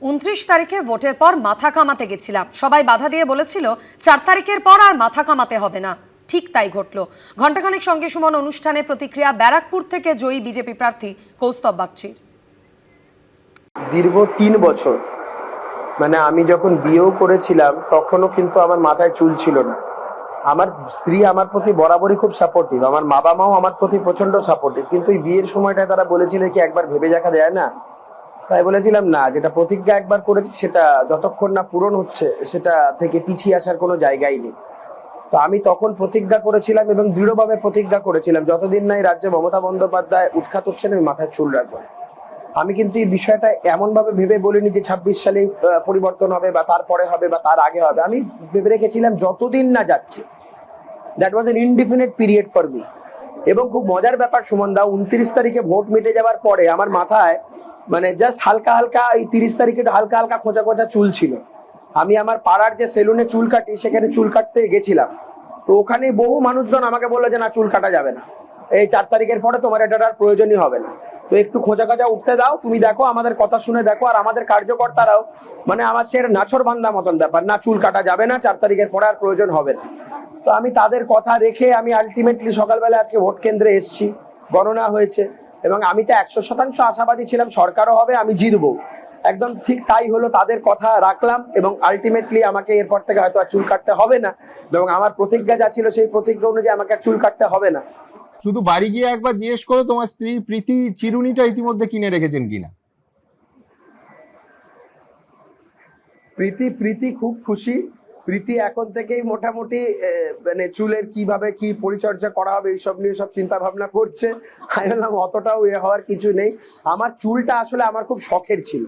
29 তারিখে ভোটের পর মাথা কামাতে গেছিলাম, সবাই বাধা দিয়ে বলেছিল 4 তারিখের পর আর মাথা কামাতে হবে না। ঠিক তাই ঘটলো। ঘণ্টাখানেক সঙ্গে সুমন অনুষ্ঠানে প্রতিক্রিয়া ব্যারাকপুর থেকে জয়ী বিজেপি প্রার্থী কৌস্তব বাগচির। দীর্ঘ 3 বছর মানে আমি যখন বিয়েও করেছিলাম তখনও কিন্তু আমার মাথায় চুল ছিল না। আমার স্ত্রী আমার প্রতি বরাবরই খুব সাপোর্টিভ, আমার বাবা মাও আমার প্রতি প্রচন্ড সাপোর্টিভ, কিন্তু এই বিয়ের সময়টায় তারা বলেছিল কি একবার ভেবে দেখা যায় না, তাই বলেছিলাম না, যেটা প্রতিজ্ঞা একবার করেছি সেটা যতক্ষণ না পূরণ হচ্ছে সেটা থেকে পিছিয়ে আসার কোনো জায়গাই নেই। তো আমি তখন প্রতিজ্ঞা করেছিলাম এবং দৃঢ়ভাবে প্রতিজ্ঞা করেছিলাম যতদিন না এই রাজ্যে মমতা বন্দ্যোপাধ্যায় উৎখাত হচ্ছেন আমি মাথায় চুল রাখবো। আমি কিন্তু এই বিষয়টা এমন ভাবে ভেবে বলিনি যে 26 সালে পরিবর্তন হবে বা তারপরে হবে বা তার আগে হবে। আমি ভেবে রেখেছিলাম যতদিন না যাচ্ছে, that was an indefinite period for me. এবং খুব মজার ব্যাপার সুমন দা, 29 তারিখে ভোট মিটে যাওয়ার পরে আমার মাথায় মানে জাস্ট হালকা হালকা এই 30 তারিখে হালকা হালকা খোঁচা খোঁচা চুল ছিল। আমি আমার পাড়ার যে সেলুনে চুল কাটি সেখানে চুল কাটতে গেছিলাম, তো ওখানে বহু মানুষজন আমাকে বললো যে না, চুল কাটা যাবে না, এই 4 তারিখের পরে তোমার এটার প্রয়োজনই হবে না, তো একটু খোঁচা খোঁচা উঠতে দাও, তুমি দেখো আমাদের কথা শুনে দেখো। আর আমাদের কার্যকর্তারাও মানে আমার সে নাছর বান্দা মতন ব্যাপার, না চুল কাটা যাবে না, 4 তারিখের পরে আর প্রয়োজন হবে না। তো আমি তাদের কথা রেখে আমি আলটিমেটলি সকালবেলা আজকে ভোট কেন্দ্রে এসেছি, গণনা হয়েছে এবং আমি তো 100% আশাবাদী ছিলাম সরকারও হবে, আমি জিতবো। একদম ঠিক তাই হলো, তাদের কথা রাখলাম এবং আলটিমেটলি আমাকে এরপর থেকে হয়তো আর চুল কাটতে হবে না এবং আমার প্রতিজ্ঞা যা ছিল সেই প্রতিজ্ঞা অনুযায়ী আমাকে আর চুল কাটতে হবে না। শুধু বাড়ি গিয়ে একবার জিজ্ঞেস করো তোমার স্ত্রী প্রীতি চিরুনিটা ইতিমধ্যে কিনে রেখেছেন কিনা। প্রীতি খুব খুশি। প্রীতি এখন থেকেই মোটামুটি মানে চুলের কিভাবে কি পরিচর্যা করা হবে এইসব নিয়ে সব চিন্তা ভাবনা করছে। আমি বললাম অতটাও হওয়ার কিছু নেই, আমার চুলটা আসলে আমার খুব শখের ছিল।